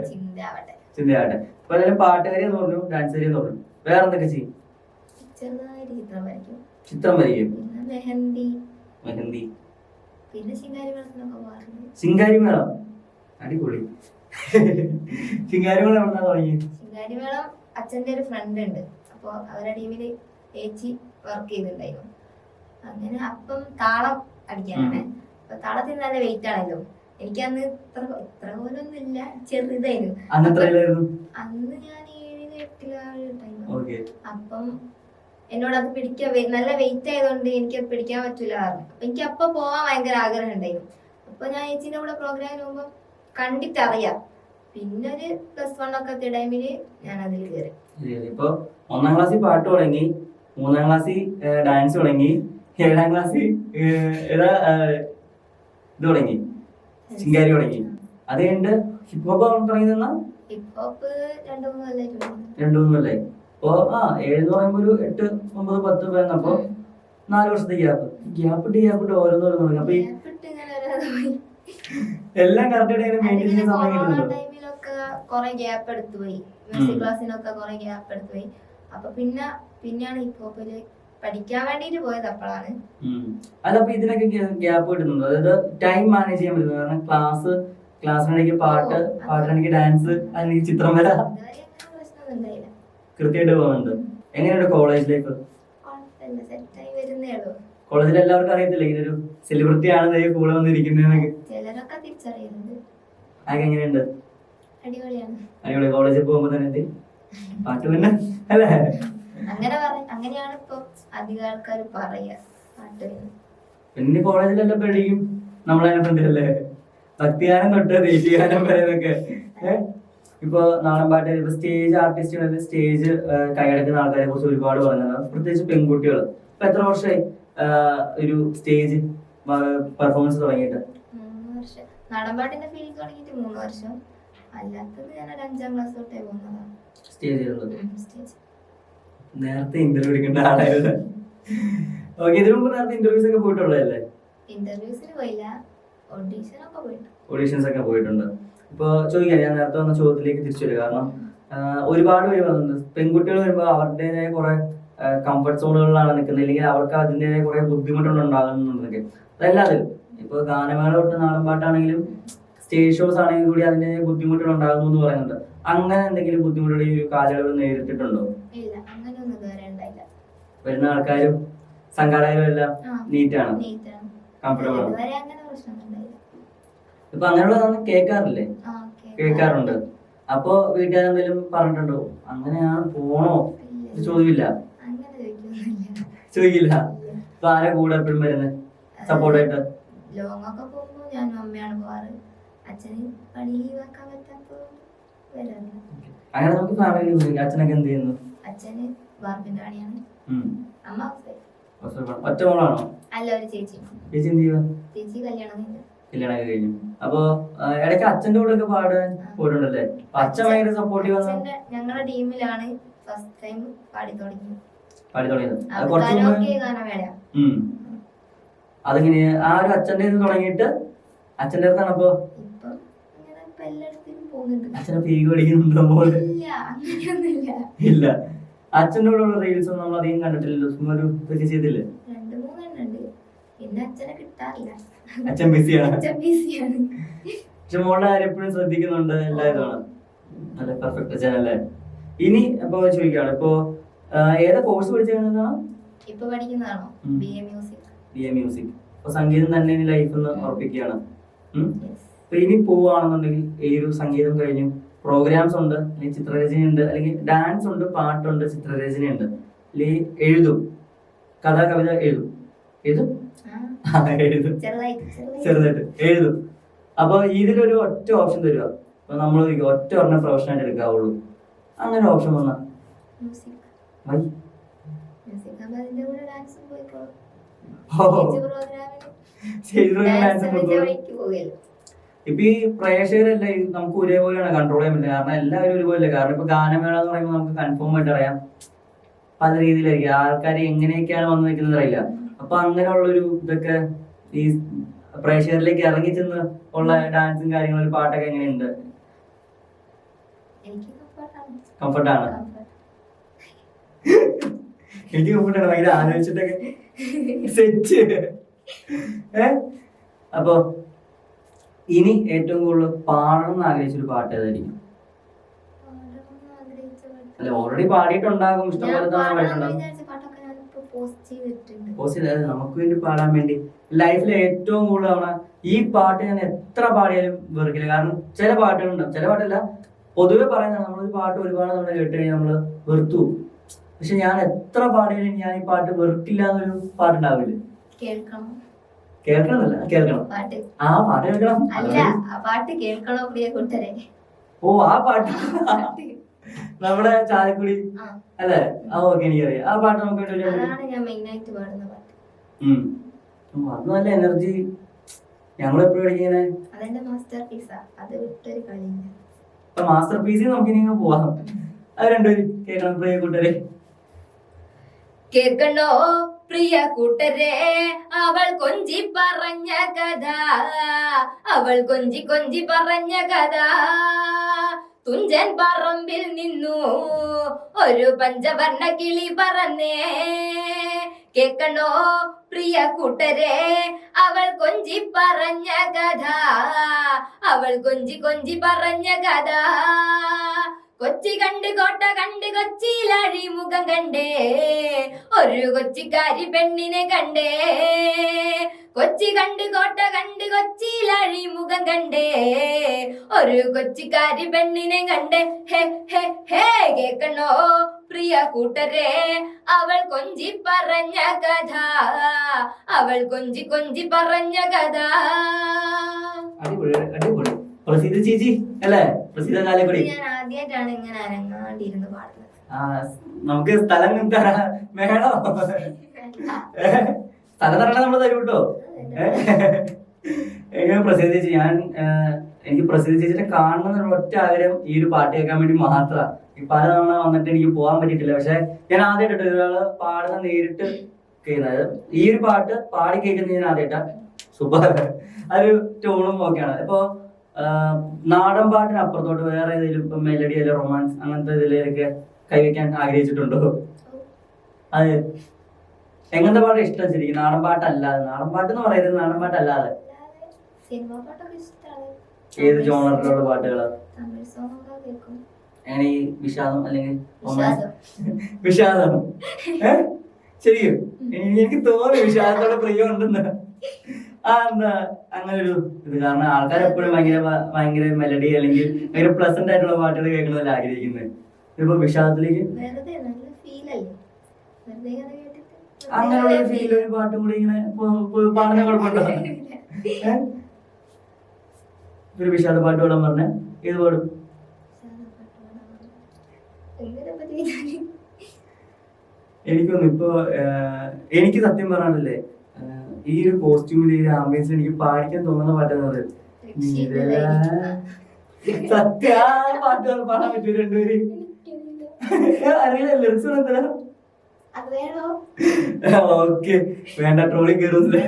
ചിന്തയാവട്ടെ. അപ്പൊ അതിന് പാട്ടുകാരി എന്ന് പറഞ്ഞു, ഡാൻസറി എന്ന് പറഞ്ഞു, വേറെ എന്തൊക്കെ ചെയ്യും? ചെറുതായിട്ട് ചിത്രം വരയ്ക്കും. ചിത്രം വരയ്ക്കും. പിന്നെ മെഹന്തി. മെഹന്തി. പിന്നെ ശിങ്കാരി മേളത്തിനൊക്കെ പോകാറുണ്ട്. ശിങ്കാരി മേളം അടിപൊളി. ശിങ്കാരി മേളം എവിടുന്നാ തുടങ്ങിയത്? ശിങ്കാരി മേളം അച്ഛൻ്റെ ഒരു ഫ്രണ്ട് ഉണ്ട്, അപ്പോൾ അവരുടെ ടീമില് ചേച്ചി വർക്ക് ചെയ്തിട്ടുണ്ടായിരുന്നു. അങ്ങനെ അപ്പം താളം അടിക്കാനാണ്. അപ്പൊ താളത്തിന് നല്ല വെയിറ്റ് ആണല്ലോ. എനിക്കന്ന് ഇത്ര പോലൊന്നും ഇല്ല, ചെറുതായിരുന്നു. അന്ന് ഞാൻ 7-8 ടൈം. അപ്പം എന്നോട് അത് പിടിക്കാൻ നല്ല വെയിറ്റ് ആയതുകൊണ്ട് എനിക്കത് പിടിക്കാൻ പറ്റൂല പറഞ്ഞു. അപ്പൊ എനിക്ക് അപ്പൊ പോവാൻ ഭയങ്കര ആഗ്രഹം ഉണ്ടായിരുന്നു. അപ്പൊ ഞാൻ ചേച്ചിന്റെ കൂടെ പ്രോഗ്രാമിന് പോകുമ്പോൾ കണ്ടിട്ടറിയാം. പിന്നെ ഒരു +1 ഒക്കെ എത്തിയ ടൈമില് ഞാൻ അതിൽ കയറി. ഇപ്പൊ 1ാം ക്ലാസ്സിൽ പാട്ട് തുടങ്ങി, 3ാം ക്ലാസ്സിൽ ഡാൻസ് തുടങ്ങി, 7ാം ക്ലാസ്സിൽ ഇത് തുടങ്ങി, ശിങ്കാരി തുടങ്ങി. അത് കഴിഞ്ഞിട്ട് ഹിപ്പ് ഹോപ്പ് തുടങ്ങി. Hip hop 2-3 കൊല്ലായിട്ട്. 2-3 കൊല്ലായി. അപ്പൊ 7 എന്ന് പറയുമ്പോ ഒരു 8, 9, 10 പേരുന്നപ്പോ 4 വർഷത്തെ ഗ്യാപ്പിട്ട് ഓരോന്ന് തുടങ്ങി. അപ്പൊ എല്ലാം കറക്റ്റ് മെയിൻറ്റെയിൻ ചെയ്യാൻ സമയം കിട്ടുന്നുണ്ടോ? ടൈമിലൊക്കെ കുറെ ഗ്യാപ്പ് എടുത്തു പോയി. മ്യൂസിക് ക്ലാസ്സിനൊക്കെ കുറെ ഗ്യാപ്പ് എടുത്തു പോയി. അപ്പൊ പിന്നെയാണ് ഹിപ്പ് ഹോപ്പില് പഠിക്കാൻ വേണ്ടിട്ട് പോയത്. അപ്പോഴാണ്. അല്ല, അപ്പൊ ഇതിനൊക്കെ ഗ്യാപ്പ് കിട്ടുന്നുണ്ടോ? അതായത് ടൈം മാനേജ് ചെയ്യാൻ പറ്റുന്നത്? കാരണം ക്ലാസ്സിനിടയ്ക്ക് പാട്ടിനിടയ്ക്ക് ഡാൻസ്, അല്ലെങ്കിൽ ചിത്രം വര കൃത്യമായിട്ട് പോകുന്നുണ്ട്. എങ്ങനെയുണ്ട് കോളേജ് ലൈഫ്? കോളേജിൽ എല്ലാവർക്കും അറിയത്തില്ല ഇതൊരു സെലിബ്രിറ്റി ആണ് കൂടെ വന്നിരിക്കുന്നതൊക്കെ? ചിലരൊക്കെ തിരിച്ചറിയുന്നുണ്ട്. അതൊക്കെ എങ്ങനെയുണ്ട്? അടിപൊളി. കോളേജിൽ പോകുമ്പോ തന്നെ പാട്ട് പിന്നെ അല്ലേ? അങ്ങനെയാണ് ഇപ്പൊ അധികം ആൾക്കാർ പറയാ പാട്ട്. പിന്നെ കോളേജിലെല്ലാം പഠിക്കും നമ്മളതിനെ ഫ്രണ്ടിലല്ലേ, ഭക്തിഗാനം തൊട്ട് ദേശീയഗാനം വരെയൊക്കെ. ഇപ്പൊ നാടൻ പാട്ട്, ഇപ്പൊ സ്റ്റേജ് ആർട്ടിസ്റ്റുകളിൽ സ്റ്റേജ് കൈയടക്കുന്ന ആൾക്കാരെ കുറിച്ച് ഒരുപാട് പറഞ്ഞത്, പ്രത്യേകിച്ച് പെൺകുട്ടികൾ. ഇപ്പൊ എത്ര വർഷമായി ഒരു സ്റ്റേജ് പെർഫോമൻസ് തുടങ്ങിയിട്ട്? 3 വർഷം. നാടൻ പാട്ടിന്റെ ഫീൽഡ് തുടങ്ങിയിട്ട് 3 വർഷം. അല്ലാത്തത് ഞാൻ 5ാം ക്ലാസ് തൊട്ടേ പോകുന്നതാണ് സ്റ്റേജ്. നേരത്തെ ഇന്റർവ്യൂ എടുക്കേണ്ട ആളായിരുന്നു. ഓക്കെ, ഇതിനു മുമ്പ് നേരത്തെ ഇന്റർവ്യൂസ് ഒക്കെ പോയിട്ടുള്ളതല്ലേ? ഇന്റർവ്യൂസിന് പോയില്ല, ഓഡീഷൻസ് ഒക്കെ പോയിട്ടുണ്ട്. ഇപ്പൊ ചോദിക്കാം, ഞാൻ നേരത്തെ വന്ന ചോദ്യത്തിലേക്ക് തിരിച്ചു വരിക. കാരണം ഒരുപാട് പേര് വന്നിട്ടുണ്ട്. പെൺകുട്ടികൾ വരുമ്പോൾ അവരുടേതായ കുറെ കംഫർട്ട് സോണുകളിലാണ് നിൽക്കുന്നത്, അല്ലെങ്കിൽ അവർക്ക് അതിൻ്റെതായ കുറെ ബുദ്ധിമുട്ടുണ്ടാകുന്നുണ്ടെന്നൊക്കെ. അതല്ലാതെ ഇപ്പൊ ഗാനമേള തൊട്ട് നാടൻ പാട്ടാണെങ്കിലും സ്റ്റേജ് ഷോസ് ആണെങ്കിൽ കൂടി അതിന്റെ ബുദ്ധിമുട്ടുകൾ ഉണ്ടാകുന്നു എന്ന് പറയുന്നുണ്ട്. അങ്ങനെ എന്തെങ്കിലും ബുദ്ധിമുട്ടുകൾ ഈ ഒരു കാലയളവിൽ നേരിട്ടിട്ടുണ്ടോ? വരുന്ന ആൾക്കാരും സംഘാടകരും എല്ലാം നീറ്റാണ്, കംഫർട്ടബിൾ ആണ്. ഇപ്പൊ അങ്ങനെയുള്ള കേൾക്കാറുണ്ട്. അപ്പൊ വീട്ടുകാരെന്തെങ്കിലും പറഞ്ഞിട്ടുണ്ടോ അങ്ങനെയാണ് പോണോ? ചോദിക്കില്ല. ഇപ്പൊ ആരെ കൂടെ എപ്പോഴും വരുന്നത് സപ്പോർട്ടായിട്ട്? ലോങ്ങൊക്കെ പോകുമ്പോ ഞാനും അമ്മയാണ് പോവാറ്. അച്ഛന് പണി വെക്കാൻ പറ്റാത്തത് വരാറില്ല. അങ്ങനെ നമുക്ക് ഫാമിലി. അച്ഛനൊക്കെ എന്ത് ചെയ്യുന്നു? അച്ഛന് ബാർബിന്റെ പണിയാണ്. അമ്മ ഒറ്റ മോളാണോ? അല്ല, ഒരു ചേച്ചി. ചേച്ചി എന്ത് ചെയ്യുക? ചേച്ചി കല്യാണം കഴിഞ്ഞു. അപ്പൊ ഇടയ്ക്ക് അച്ഛന്റെ കൂടെ ഒക്കെ പാടാൻ പോയിട്ടുണ്ടല്ലേ? അച്ഛൻ ഭയങ്കര സപ്പോർട്ടീവ്. ഞങ്ങളുടെ ടീമിലാണ് ഫസ്റ്റ് ടൈം പാടി തുടങ്ങി. പാടി തുടങ്ങിയത് അത് അത് കുറച്ച് മുമ്പ് കരോക്കെ ഗാനമേള. അതിങ്ങനെ ആ ഒരു അച്ഛൻ്റെ ഇത് തുടങ്ങിയിട്ട് അച്ഛൻ്റെ അടുത്താണ് അപ്പൊ ഇപ്പം ഇങ്ങനെ ഇപ്പൊ എല്ലായിടത്തും പോകുന്നുണ്ട്. അച്ഛനെ പീക്ക് പഠിക്കുന്നുണ്ടോ പോലെ? ഇല്ല, അങ്ങനെയൊന്നുമില്ല. ഇല്ല, അച്ഛൻ്റെ കൂടെയുള്ള റീൽസ് ഒന്നും നമ്മൾ അധികം കണ്ടിട്ടില്ലല്ലോ. ചുമ്മാ ഒരു ഇതൊക്കെ ചെയ്തില്ലേ? 2-3 എണ്ണം ഉണ്ട്. പിന്നെ അച്ഛനെ കിട്ടാറില്ല. അച്ഛൻ ബിസിയാണ്. അച്ഛൻ ബിസിയാണ്. പക്ഷെ മോളുടെ കാര്യം എപ്പോഴും ശ്രദ്ധിക്കുന്നുണ്ട്. എല്ലാവരും നല്ല പെർഫെക്റ്റ് അച്ഛനല്ലേ. ഇനി ഇപ്പൊ ചോദിക്കാണ്, ഇപ്പൊ ഏതാ കോഴ്സ് പഠിച്ചതാണ്? ഇപ്പൊ പഠിക്കുന്നതാണോ? BA music. BA music. അപ്പൊ സംഗീതം തന്നെ ലൈഫ് എന്ന് ഉറപ്പിക്കുകയാണ്. അപ്പൊ ഇനി പോവുകയാണെന്നുണ്ടെങ്കിൽ ഈ ഒരു സംഗീതം കഴിഞ്ഞു പ്രോഗ്രാംസ് ഉണ്ട്, അല്ലെങ്കിൽ ചിത്രരചനയുണ്ട്, അല്ലെങ്കിൽ ഡാൻസ് ഉണ്ട്, പാട്ടുണ്ട്, ചിത്രരചനയുണ്ട്, അല്ലെങ്കിൽ എഴുതും, കഥ കവിത എഴുതും. എഴുതും എഴുതും ചെറുതായിട്ട് എഴുതും. അപ്പൊ ഇതിലൊരു ഒറ്റ ഓപ്ഷൻ തരിക, അപ്പൊ നമ്മൾ ഒറ്റ ഒരെണ്ണം പ്രൊഫഷനായിട്ട് എടുക്കാവുള്ളൂ. അങ്ങനെ ഓപ്ഷൻ വന്നാ ഇപ്പൊ ഈ പ്രേക്ഷകരല്ല നമുക്ക് ഒരേപോലെയാണ് കൺട്രോൾ ചെയ്യാൻ പറ്റില്ല. കാരണം എല്ലാവരും ഒരുപോലെ. കാരണം ഇപ്പൊ ഗാനമേള എന്ന് പറയുമ്പോൾ നമുക്ക് കൺഫേം ആയിട്ട് അറിയാം പല രീതിയിലായിരിക്കും ആൾക്കാർ എങ്ങനെയൊക്കെയാണ് വന്നു നിൽക്കുന്നത് അറിയില്ല. അപ്പൊ അങ്ങനെയുള്ളൊരു ഇതൊക്കെ ഈ പ്രേക്ഷകരിലേക്ക് ഇറങ്ങി ചെന്ന് ഉള്ള ഡാൻസും കാര്യങ്ങളും പാട്ടൊക്കെ എങ്ങനെയുണ്ട്? കംഫർട്ടാണ്. എനിക്ക് കംഫർട്ടാണ് ഭയങ്കര ആലോചിച്ചിട്ടൊക്കെ സെറ്റ്. അപ്പൊ ഇനി ഏറ്റവും കൂടുതൽ പാടണം എന്ന് ആഗ്രഹിച്ചൊരു പാട്ട് ഏതായിരിക്കും? അല്ല, ഓൾറെഡി പാടിയിട്ടുണ്ടാകും, ഇഷ്ടംപോലെ പാടിയിട്ടുണ്ടാകും. നമുക്ക് വേണ്ടി പാടാൻ വേണ്ടി ലൈഫിൽ ഏറ്റവും കൂടുതൽ തവണ ഈ പാട്ട് ഞാൻ എത്ര പാടിയാലും വെറുക്കില്ല. കാരണം ചില പാട്ടുകളുണ്ടാവും, ചില പാട്ടല്ല പൊതുവെ പറയുന്നതാണ്, നമ്മളൊരു പാട്ട് ഒരുപാട് നമ്മൾ കേട്ട് കഴിഞ്ഞാൽ നമ്മള് വെറുത്തു. പക്ഷെ ഞാൻ എത്ര പാടിയാലും ഞാൻ ഈ പാട്ട് വെറുക്കില്ല എന്നൊരു പാട്ടുണ്ടാവില്ല. കേൾക്കണമെന്നല്ല, കേൾക്കണം. ആ പാട്ട് കേൾക്കണം. ഓ, ആ പാട്ട് നമ്മുടെ ചാലക്കുടി അല്ലേ? ആ ഓക്കെ, എനിക്കറിയാം. ആ പാട്ട് നമുക്ക് അത് നല്ല എനർജി. ഞങ്ങളെപ്പോഴും പഠിക്കുന്ന മാസ്റ്റർ പീസ് നമുക്ക് ഇനി പോവാം. അത് രണ്ടുപേരും കേൾക്കണം പ്രിയ കൂട്ടരെ. കേൾക്കണോ പ്രിയ കൂട്ടരെ, അവൾ കൊഞ്ചി പറഞ്ഞ കഥ, അവൾ കൊഞ്ചി കൊഞ്ചി പറഞ്ഞ കഥ. തുഞ്ചൻ പറമ്പിൽ നിന്നു ഒരു പഞ്ചവർണ്ണ കിളി പറന്നേ. കേൾക്കണോ പ്രിയ കൂട്ടരെ, അവൾ കൊഞ്ചി പറഞ്ഞ കഥ, അവൾ കൊഞ്ചി കൊഞ്ചി പറഞ്ഞ കഥ. കൊച്ചി കണ്ട് കോട്ട കണ്ട് കൊച്ചിയിലഴി മുഖം കണ്ടേ, ഒരു കൊച്ചിക്കാരി പെണ്ണിനെ കണ്ടേ. കൊച്ചി കണ്ട് കോട്ട കണ്ട് കൊച്ചിയിലഴി മുഖം കണ്ടേ, ഒരു കൊച്ചിക്കാരി പെണ്ണിനെ കണ്ടേ. ഹേ ഹേ ഹേ, കേൾക്കണോ പ്രിയ കൂട്ടരെ, അവൾ കൊഞ്ചി പറഞ്ഞ കഥ, അവൾ കൊഞ്ചി കൊഞ്ചി പറഞ്ഞ കഥ. അടിപൊളി അടിപൊളി. പ്രസിദ്ധ ചേച്ചി അല്ലേ? പ്രസിദ്ധ ചാലക്കുടി. ഞാൻ ആദ്യമായിട്ടാണ് ഇങ്ങനെ അനങ്ങാണ്ടിരുന്ന് പാടുന്നത്. നമുക്ക് സ്ഥലം വേണോ? സ്ഥലം തരണം നമ്മള് തരും കേട്ടോ. എങ്ങനെ പ്രസിദ്ധ ചേച്ചി, എനിക്ക് പ്രസിദ്ധ ചേച്ചിനെ കാണണം എന്നുള്ള ഒറ്റ ആഗ്രഹം ഈ ഒരു പാട്ട് കേൾക്കാൻ വേണ്ടി മാത്രമാണ്. ഈ പല തവണ വന്നിട്ട് എനിക്ക് പോകാൻ പറ്റിയിട്ടില്ല. പക്ഷെ ഞാൻ ആദ്യമായിട്ട് ഒരാള് പാടുന്ന നേരിട്ട് കേൾക്കുന്നത്, ഈ ഒരു പാട്ട് പാടി കേൾക്കുന്നത് ഞാൻ ആദ്യമായിട്ടാ. സൂപ്പർ. അതൊരു ടൂണും ഒക്കെയാണ്. ഇപ്പൊ നാടൻ പാട്ടിന് അപ്പുറത്തോട്ട് വേറെ ഏതെങ്കിലും ഇപ്പൊ മെലഡി അല്ലെ റൊമാൻസ് അങ്ങനത്തെ ഇതിലേക്ക് കൈവയ്ക്കാൻ ആഗ്രഹിച്ചിട്ടുണ്ടോ? അത് എങ്ങനത്തെ പാട്ട് ഇഷ്ടം ശരിക്കും? നാടൻ പാട്ടല്ലാതെ, നാടൻ പാട്ട് എന്ന് പറയുന്നത് നാടൻ പാട്ടല്ലാതെ ഏത് ജോണറിലുള്ള പാട്ടുകള്? അങ്ങനെ ഈ വിഷാദം അല്ലെങ്കിൽ വിഷാദം? ശരിക്കും എനിക്ക് തോന്നി വിഷാദത്തോടെ പ്രിയം ഉണ്ടെന്ന്. എന്താ അങ്ങനെ ഒരു ഇത്? കാരണം ആൾക്കാർ എപ്പോഴും ഭയങ്കര മെലഡി അല്ലെങ്കിൽ ഭയങ്കര പ്ലസന്റ് ആയിട്ടുള്ള പാട്ടുകൾ കേൾക്കണമെന്നല്ല ആഗ്രഹിക്കുന്നത്. ഇപ്പൊ വിഷാദത്തിലേക്ക് അങ്ങനെയുള്ള ഒരു ഫീൽ, ഒരു പാട്ടും കൂടി ഇങ്ങനെ പാടുന്ന കുഴപ്പമുണ്ടോ? ഒരു വിഷാദ പാട്ട് പാടാൻ പറഞ്ഞ ഏത് പാടും? എനിക്കൊന്നും ഇപ്പൊ എനിക്ക് സത്യം പറഞ്ഞാലല്ലേ ഈ ഒരു കോസ്റ്റ്യൂമിൽ ഈ ആംബിയൻസിൽ എനിക്ക് പാടിക്കാൻ തോന്നുന്ന പാട്ടെന്ന് പറയുന്നത് സത്യ പാട്ട് പാടാൻ പറ്റൂ രണ്ടുപേര്? അറിയില്ല ലിറിക്സ് എന്താ? അത് വേണോ? ഓക്കെ വേണ്ട, ട്രോളിങ് കയറുന്നില്ല.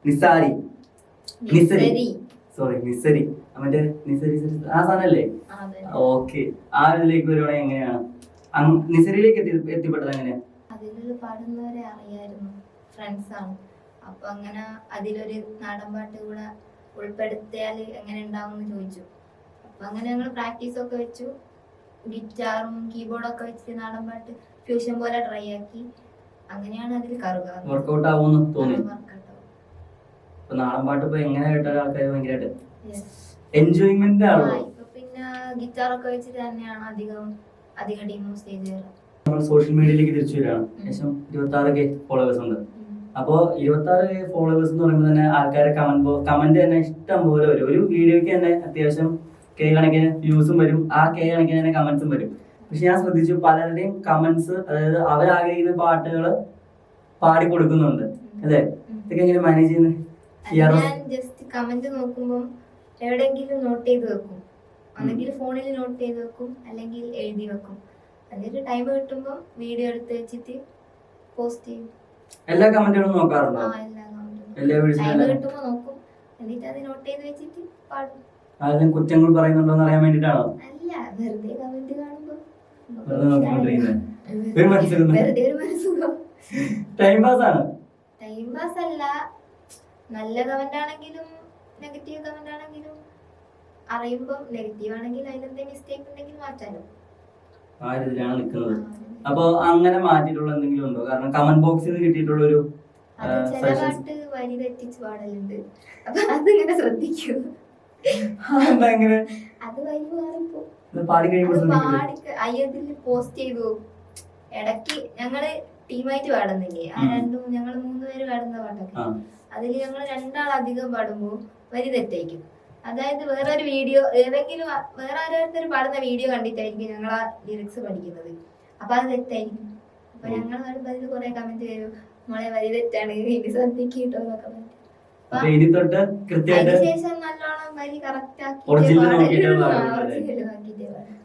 നിസാരി നിസരി സോറി നിസരി മറ്റേ നിസരി ആ സാധനല്ലേ? ഓക്കെ. ആ ഇതിലേക്ക് വരുവാണെങ്കിൽ എങ്ങനെയാണ് നിസരിയിലേക്ക് എത്തിപ്പെട്ടത്? എങ്ങനെയാ? അതിലൊരു പാടുന്നവരെ അറിയായിരുന്നു, ഫ്രണ്ട്സ് ആണ്. അപ്പൊ അങ്ങനെ അതിലൊരു നാടൻ പാട്ട് കൂടെ ഉൾപ്പെടുത്തിയാൽ എങ്ങനെ ഉണ്ടാവും എന്ന് ചോദിച്ചു. അപ്പൊ അങ്ങനെ ഞങ്ങൾ പ്രാക്ടീസ് ഒക്കെ വെച്ചു, ഗിറ്റാറും കീബോർഡൊക്കെ വെച്ച് നാടൻ പാട്ട് ഫ്യൂഷൻ പോലെ ട്രൈ ആക്കി. അങ്ങനെയാണ് അതിൽ കറുക വർക്കൗട്ട് ആവുമെന്ന് തോന്നി. ഇപ്പൊ നാടൻ പാട്ട് ഇപ്പൊ എങ്ങനെ കേട്ടാൽ ആൾക്കാർ ഭയങ്കരമായിട്ട് എൻജോയ്മെന്റ് ആണോ? ഇപ്പൊ പിന്നെ ഗിറ്റാറൊക്കെ വെച്ചിട്ട് തന്നെയാണ് അധികം ടീമും സ്റ്റേജ് കയറുക. നമ്മൾ സോഷ്യൽ മീഡിയയിലേക്ക് തിരിച്ചു വരികയാണ്. ഏകദേശം 26K ഫോളോവേഴ്സ് ഉണ്ട്. അപ്പോ 26K ഫോളോവേഴ്സ് എന്ന് പറയുമ്പോൾ തന്നെ ആൾക്കാരെ കമന്റ് തന്നെ ഇഷ്ടം പോലെ വരും. ഒരു വീഡിയോക്ക് തന്നെ അത്യാവശ്യം K കണക്കിന് വ്യൂസും വരും, ആ K കണക്കിന് തന്നെ കമന്റ്സും വരും. പക്ഷെ ഞാൻ ശ്രദ്ധിച്ചു പലരുടെയും കമന്റ്സ്, അതായത് അവരാഗ്രഹിക്കുന്ന പാട്ടുകൾ പാടി കൊടുക്കുന്നുണ്ട് അല്ലേ? ഇതൊക്കെ എങ്ങനെ മാനേജ് ചെയ്യുന്നത്? ഞാൻ ജസ്റ്റ് കമന്റ് നോക്കുമ്പോൾ എവിടെയെങ്കിലും നോട്ട് ചെയ്ത് വെക്കും, ഒന്നെങ്കിൽ ഫോണിൽ നോട്ട് ചെയ്ത് വെക്കും, അല്ലെങ്കിൽ എഴുതി വെക്കും. എന്നിട്ട് ടൈം കിട്ടുമ്പോൾ വീഡിയോ എടുത്ത് വെച്ചിട്ട് പോസ്റ്റ് ചെയ്യും. എല്ലാ കമന്റുകളും നോക്കാറുണ്ടോ? ടൈം കിട്ടുമ്പോൾ നോക്കും, എന്നിട്ട് അത് നോട്ട് ചെയ്ത് വെച്ചിട്ട് പാടും. ആരും കുറ്റങ്ങൾ പറയുന്നുണ്ടോ എന്ന് അറിയാൻ വേണ്ടിട്ടാണോ? അല്ല, വെറുതെ കമന്റ് കാണുമ്പോ വെറുതെ ഒരു മനസ്സുഖം. ടൈം പാസ് ആണ്. ടൈം പാസ് അല്ല, നല്ല കമന്റ് ആണെങ്കിലും നെഗറ്റീവ് കമന്റ് ആണെങ്കിലും അറിയുമ്പോ നെഗറ്റീവ് ആണെങ്കിൽ അതിലെന്തെങ്കിലും മിസ്റ്റേക്ക് ഉണ്ടെങ്കിൽ മാറ്റാലോ. ആ രീതിയിലാണ് നിൽക്കുന്നത്. അപ്പൊ അങ്ങനെ മാറ്റിയിട്ടുള്ള എന്തെങ്കിലും ഉണ്ടോ? കാരണം കമന്റ് ബോക്സിൽ നിന്ന് കിട്ടിയിട്ടുള്ള ഒരു ചില പാട്ട് വരി തെറ്റിച്ച് പാടലുണ്ട്, അപ്പൊ അതിങ്ങനെ ശ്രദ്ധിക്കൂ. അത് വരി മാറിപ്പോ അയ്യതിൽ പോസ്റ്റ് ചെയ്തു. ഇടയ്ക്ക് ഞങ്ങള് ടീമായിട്ട് പാടുന്നില്ലേ, ആ രണ്ടും ഞങ്ങൾ 3 പേര് പാടുന്ന പാട്ടൊക്കെ, അതിൽ ഞങ്ങൾ 2 ആൾ അധികം പാടുമ്പോ വരി തെറ്റായിരിക്കും. അതായത് വേറൊരു വീഡിയോ, ഏതെങ്കിലും വേറെ ആരോരുത്തർ പാടുന്ന വീഡിയോ കണ്ടിട്ടായിരിക്കും ഞങ്ങൾ ആ ലിറിക്സ് പഠിക്കുന്നത്. അപ്പൊ അത് തെറ്റായിരിക്കും. അപ്പൊ ഞങ്ങൾ പാടുമ്പോ അതിൽ കുറെ കമന്റ് വരും, നമ്മളെ വരി തെറ്റാണ്, ഇത് ശ്രദ്ധിക്കിട്ടോ എന്നൊക്കെ പറഞ്ഞു. അതിനുശേഷം നല്ലോണം വരി കറക്റ്റ് ആക്കി.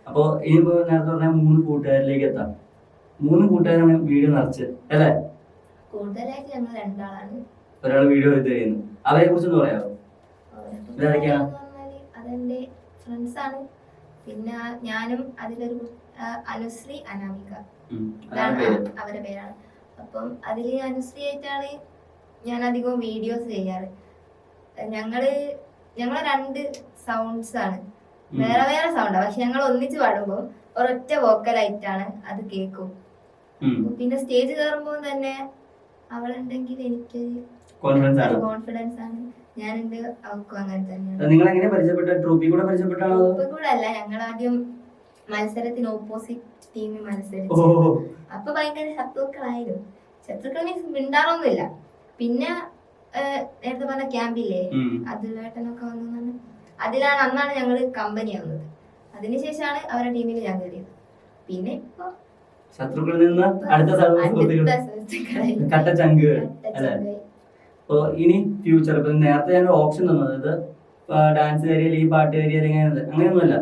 അപ്പൊ ഇനിയിപ്പോ നേരത്തെ പറഞ്ഞ 3 കൂട്ടുകാരിലേക്ക് എത്താം. 3 കൂട്ടുകാരാണ് വീഡിയോ നിറച്ച് അല്ലേ? കൂടുതലായിട്ട് ഞങ്ങൾ 2 ആളാണ്. ഒരാൾ വീഡിയോ എടുത്ത് ചെയ്യുന്നു. അവരെ കുറിച്ചൊന്ന് പറയാമോ? അതെന്റെ ഫ്രണ്ട്സ് ആണ്. പിന്നെ ഞാനും അതിലൊരു അനുശ്രീ, അനാമിക, അവരുടെ പേരാണ്. അപ്പം അതില് അനുശ്രീ ആയിട്ടാണ് ഞാൻ അധികവും വീഡിയോസ് ചെയ്യാറ്. ഞങ്ങള് 2 സൗണ്ട്സ് ആണ്, വേറെ വേറെ സൗണ്ടാ, പക്ഷെ ഞങ്ങൾ ഒന്നിച്ച് പാടുമ്പോ ഒരൊറ്റ വോക്കലായിട്ടാണ് അത് കേൾക്കും. പിന്നെ സ്റ്റേജ് കയറുമ്പോ തന്നെ അവളുണ്ടെങ്കിൽ എനിക്ക് കോൺഫിഡൻസ് ആണ്, ഞാനുണ്ട് അവൾക്കും അങ്ങനെ തന്നെയാണ്. നിങ്ങൾ എങ്ങനെ പരിചയപ്പെട്ട? ട്രൂപ്പി കൂടെ പരിചയപ്പെട്ടാണോ? ട്രൂപ്പി കൂടെ അല്ല, ഞങ്ങൾ ആദ്യം മത്സരത്തിന് ഓപ്പോസിറ്റ് ടീമിൽ മത്സരിച്ചു. അപ്പൊ ഭയങ്കര ശത്രുക്കളായിരുന്നു. ശത്രുക്കൾ മീൻസ് മിണ്ടാറൊന്നുമില്ല. പിന്നെ നേരത്തെ പറഞ്ഞ ക്യാമ്പില്ലേ, അതിലേട്ടനൊക്കെ വന്നു, അന്നാണ് ഞങ്ങള് കമ്പനി ആവുന്നത്. അതിനുശേഷമാണ് അവരുടെ ടീമിൽ ഞാൻ കയറിയത്. പിന്നെ ഇപ്പൊ ശത്രുക്കളിൽ നിന്ന് കട്ട ചങ്കുകൾ അല്ലെ? അപ്പൊ ഇനി ഫ്യൂച്ചർ ഇപ്പൊ നേരത്തെ ഞാൻ ഓപ്ഷൻ തന്നത്, അതായത് ഡാൻസ് കാരിയല്ല, ഈ പാട്ട് കാരിയല്ല, അങ്ങനെയൊന്നുമല്ല.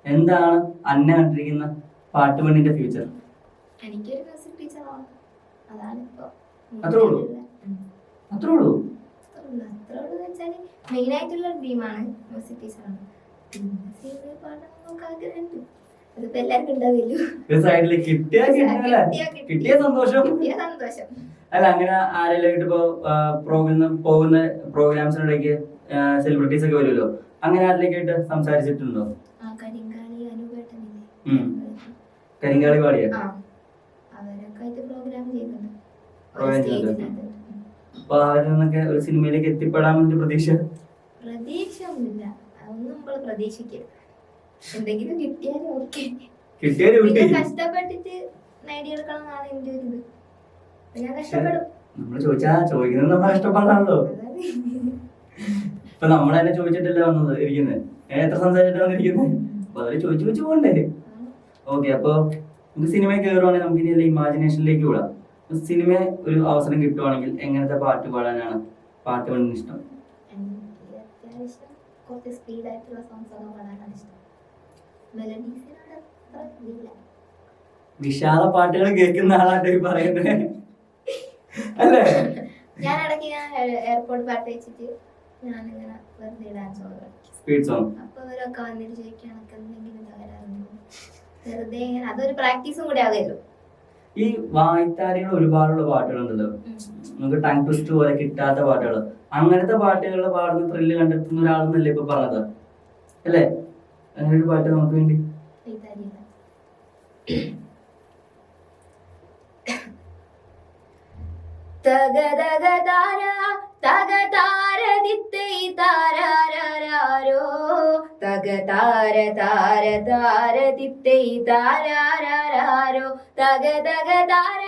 എന്താണ് അന്ന കണ്ടിരിക്കുന്ന പാട്ട് പെണ്ണിന്റെ ഫ്യൂച്ചർ? എനിക്കൊരു മ്യൂസിക് ടീച്ചറാണ്, അതാണ് ഇപ്പൊ. അത്രേ ഉള്ളൂ? അത്രേ ഉള്ളൂ വെച്ചാല് മെയിൻ ആയിട്ടുള്ള ഡ്രീമാണ് മ്യൂസിക് ടീച്ചറാണ്. അതിപ്പോ എല്ലാവർക്കും ഉണ്ടാവില്ലോ. കിട്ടിയ സന്തോഷം. അല്ല, അങ്ങനെ ആരെല്ലാം ഇപ്പൊ പോകുന്ന പ്രോഗ്രാംസിനിടയ്ക്ക് സെലിബ്രിറ്റീസ് ഒക്കെ വരുമല്ലോ, അങ്ങനെ ആരിലേക്കായിട്ട് സംസാരിച്ചിട്ടുണ്ടോ? കരിങ്കാളി പാടിയ അവരൊക്കെ പ്രോഗ്രാം ചെയ്യുന്നുണ്ട്. അപ്പൊ അവരിൽ നിന്നൊക്കെ ഒരു സിനിമയിലേക്ക് എത്തിപ്പെടാമെന്ന് പ്രതീക്ഷ ഒന്നുമില്ല. അതൊന്നും നമ്മൾ പ്രതീക്ഷിക്കരുത്. എന്തെങ്കിലും കിട്ടിയാലും ഓക്കെ. കഷ്ടപ്പെട്ടിട്ട് നേടിയെടുക്കണം എന്നാണ് എന്റെ ഒരു ഇത്. ഞാൻ കഷ്ടപ്പെടും. നമ്മള് ചോദിക്കുന്നത് നമ്മളെ കഷ്ടപ്പാടാണല്ലോ. ഇപ്പൊ നമ്മൾ തന്നെ ചോദിച്ചിട്ടല്ല വന്നത് ഇരിക്കുന്നത്, എത്ര സംസാരിച്ചിട്ടാണ് വന്നിരിക്കുന്നത്. അപ്പൊ അവര് ചോദിച്ചു പോകണ്ടേ? ഓക്കെ. അപ്പൊ നമുക്ക് സിനിമയിൽ കയറുവാണെങ്കിൽ നമുക്ക് ഇനി ഇമാജിനേഷനിലേക്ക് വിടാം. സിനിമ ഒരു അവസരം കിട്ടുവാണെങ്കിൽ എങ്ങനത്തെ പാട്ട് പാടാനാണ് പാട്ട് പെണ്ണിന് ഇഷ്ടം? അത്യാവശ്യം കുറച്ച് സ്പീഡായിട്ടുള്ള സോങ്സ് ഒക്കെ പാടാനാണ് ഇഷ്ടം. മെലഡീസിനോട് അത്ര ഇല്ല. വിശാല പാട്ടുകൾ കേൾക്കുന്ന ആളാട്ടോ ഈ പറയുന്നത് അല്ലേ? ഞാൻ ഇടയ്ക്ക് എയർപോർട്ട് പാട്ട് വെച്ചിട്ട് ഞാനിങ്ങനെ വെറുതെ ഡാൻസ് കളിക്കും. Speed song. അപ്പൊ അവരൊക്കെ വന്നിട്ട് ചോദിക്കാൻ എന്തെങ്കിലും തകരാറുണ്ടോ, വെറുതെ ഇങ്ങനെ അതൊരു പ്രാക്ടീസും കൂടെ ആകുമല്ലോ. ഈ വായ്ത്താരികൾ ഒരുപാടുള്ള പാട്ടുകളുണ്ടല്ലോ, നമുക്ക് ടങ് ട്വിസ്റ്റ് പോലെ കിട്ടാത്ത പാട്ടുകൾ. അങ്ങനത്തെ പാട്ടുകൾ പാടുന്ന ത്രില്ല് കണ്ടെത്തുന്ന ഒരാളെന്നല്ലേ ഇപ്പൊ പറഞ്ഞത് അല്ലേ? അങ്ങനെ ഒരു പാട്ട് നമുക്ക് വേണ്ടി. തഗ തഗ താര തഗ താര ദിത്തൈ താരാരാരോ, തഗ താര താര താര ദിത്തൈ താരാരാരോ, തഗ തഗ താര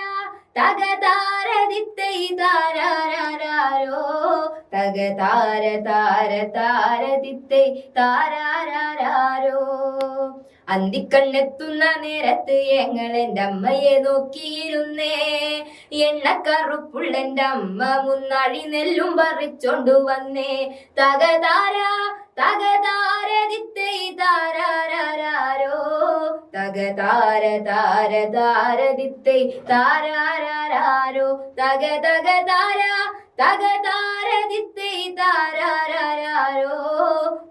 തഗ താര ദിത്തൈ താരാരാരോ, തഗ താര താര താര ദിത്തൈ താരാരാരോ. അന്തിക്കണ്ണെത്തുന്ന നേരത്ത് ഞങ്ങൾ എൻ്റെ അമ്മയെ നോക്കിയിരുന്നേ, എണ്ണക്കറുപ്പുള്ളെൻ്റെ അമ്മ മുന്നാഴി നെല്ലും പറിച്ചോണ്ടു വന്നേ. തകതാര തകതാര ദിത്തൈ താരാരാരോ, തകതാര താര താര ദിത്തൈ താരാരാരോ, തക തക താര തകതാര ദിത്തൈ താരാരാരോ,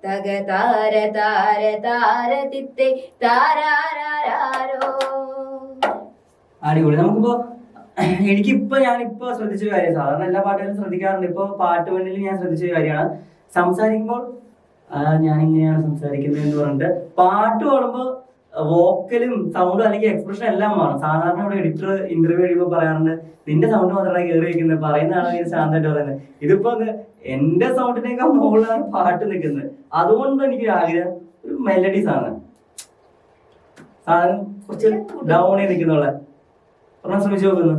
തക താര താര താര ദിത്തൈ താരാരാരോ. അടിപൊളി. നമുക്കിപ്പോ ഞാനിപ്പോ ശ്രദ്ധിച്ച കാര്യം, സാധാരണ എല്ലാ പാട്ടുകളും ശ്രദ്ധിക്കാറുണ്ട്, ഇപ്പൊ പാട്ട് വേണ്ടിയിൽ ഞാൻ ശ്രദ്ധിച്ച കാര്യമാണ്, സംസാരിക്കുമ്പോൾ ഞാൻ ഇങ്ങനെയാണ് സംസാരിക്കുന്നത് എന്ന് പറഞ്ഞിട്ട് പാട്ട് പാടുമ്പോ വോക്കലും സൗണ്ടും അല്ലെങ്കിൽ എക്സ്പ്രഷൻ എല്ലാം മാറും. സാധാരണ ഇവിടെ എഡിറ്റർ ഇന്റർവ്യൂ കഴിയുമ്പോൾ പറയാറുണ്ട്, നിന്റെ സൗണ്ട് മാത്രമാണ് കയറി വെക്കുന്നത്, പറയുന്നതാണ് ഇങ്ങനെ ശാന്തമായിട്ട് പറയുന്നത്. ഇതിപ്പോ എന്റെ സൗണ്ടിനേക്കാൾ മുകളിലാണ് പാട്ട് നിൽക്കുന്നത്. അതുകൊണ്ട് എനിക്ക് ആഗ്രഹം ഒരു മെലഡീസ് ആണ്, സാധനം കുറച്ച് ഡൗണിൽ നിൽക്കുന്നുള്ള പറഞ്ഞാൽ ശ്രമിച്ചു നോക്കുന്നു.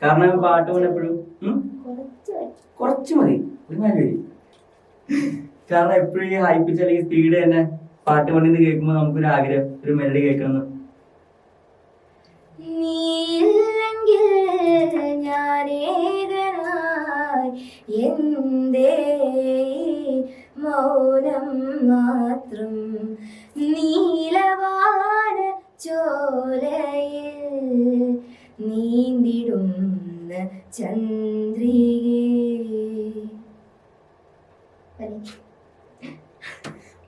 കാരണം പാട്ട് കൊണ്ട് എപ്പോഴും കുറച്ച് മതി, ഒരു കാര്യം. കാരണം എപ്പോഴും ഈ ഹൈപ്പിച്ച് അല്ലെങ്കിൽ സ്പീഡ് തന്നെ പാട്ട് പണിന്ന് കേൾക്കുമ്പോൾ നമുക്കൊരു ആഗ്രഹം ഒരു മെലഡി കേൾക്കണം. നീല്ലെങ്കിൽ ഞാനേതനായി എന്തേ മൗനം മാത്രം, നീലവാന ചോലയിൽ നീന്തിടുന്ന ചന്ദ്രികേ.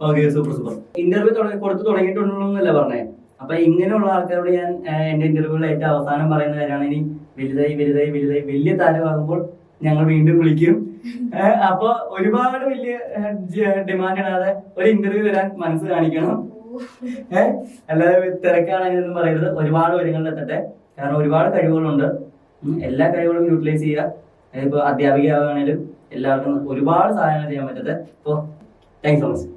Okay, super super. ഇന്റർവ്യൂ കൊടുത്തു തുടങ്ങിയിട്ടുണ്ടെന്നല്ല പറഞ്ഞേ. അപ്പൊ ഇങ്ങനെയുള്ള ആൾക്കാരോട് ഞാൻ എന്റെ ഇന്റർവ്യൂകളിൽ ഏറ്റവും അവസാനം പറയുന്ന കാര്യമാണ്, ഇനി വലുതായി വലുതായി വലുതായി വലിയ താരമാകുമ്പോൾ ഞങ്ങൾ വീണ്ടും വിളിക്കും. അപ്പൊ ഒരുപാട് വലിയ ഡിമാൻഡ് ഇടാതെ ഒരു ഇന്റർവ്യൂ വരാൻ മനസ്സ് കാണിക്കണം. അല്ലാതെ തിരക്കാണെന്നൊന്നും പറയരുത്. ഒരുപാട് ഉയരങ്ങളിൽ എത്തട്ടെ. കാരണം ഒരുപാട് കഴിവുകളുണ്ട്, എല്ലാ കഴിവുകളും യൂട്ടിലൈസ് ചെയ്യുക. ഇപ്പൊ അധ്യാപിക ആവുകയാണെങ്കിലും എല്ലാവർക്കും ഒരുപാട് സഹായങ്ങൾ ചെയ്യാൻ പറ്റട്ടെ. അപ്പോൾ താങ്ക്സ് സോ മച്ച്.